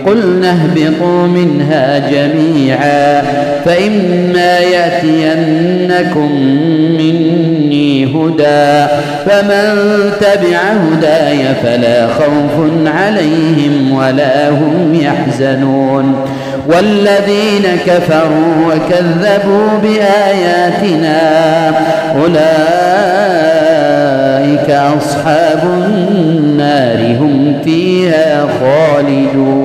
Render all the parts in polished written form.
قلنا اهبطوا منها جميعا فإما يأتينكم مني هدى فمن تبع هداي فلا خوف عليهم ولا هم يحزنون والذين كفروا وكذبوا بآياتنا أولئك أصحاب النار هم فيها خالدون.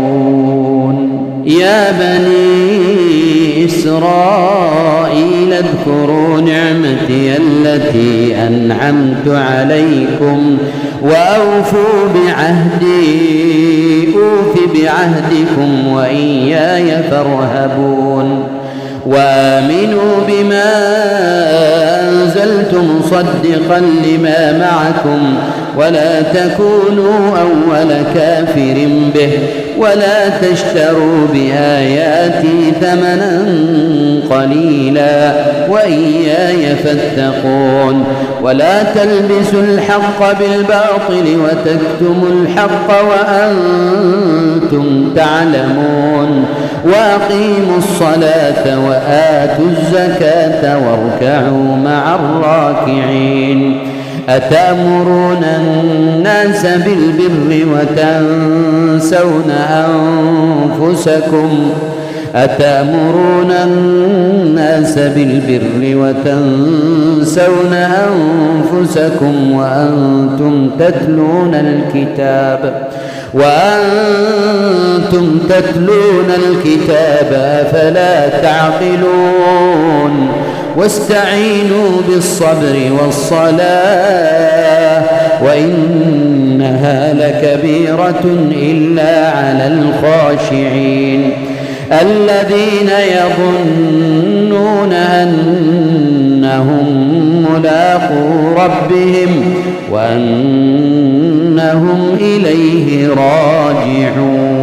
يا بني إسرائيل اذكروا نعمتي التي أنعمت عليكم وأوفوا بعهدي أوف بعهدكم وإياي فارهبون وآمنوا بما أنزلت مصدقا لما معكم ولا تكونوا أول كافر به ولا تشتروا بآياتي ثمنا قليلا وإياي فاتقون ولا تلبسوا الحق بالباطل وتكتموا الحق وأنتم تعلمون وأقيموا الصلاة وآتوا الزكاة واركعوا مع الراكعين. أتأمرون الناس بالبر وتنسون أنفسكم وأنتم تتلون الكتاب أفلا تعقلون واستعينوا بالصبر والصلاة وإنها لكبيرة إلا على الخاشعين الذين يظنون أنهم ملاقو ربهم وأنهم إليه راجعون.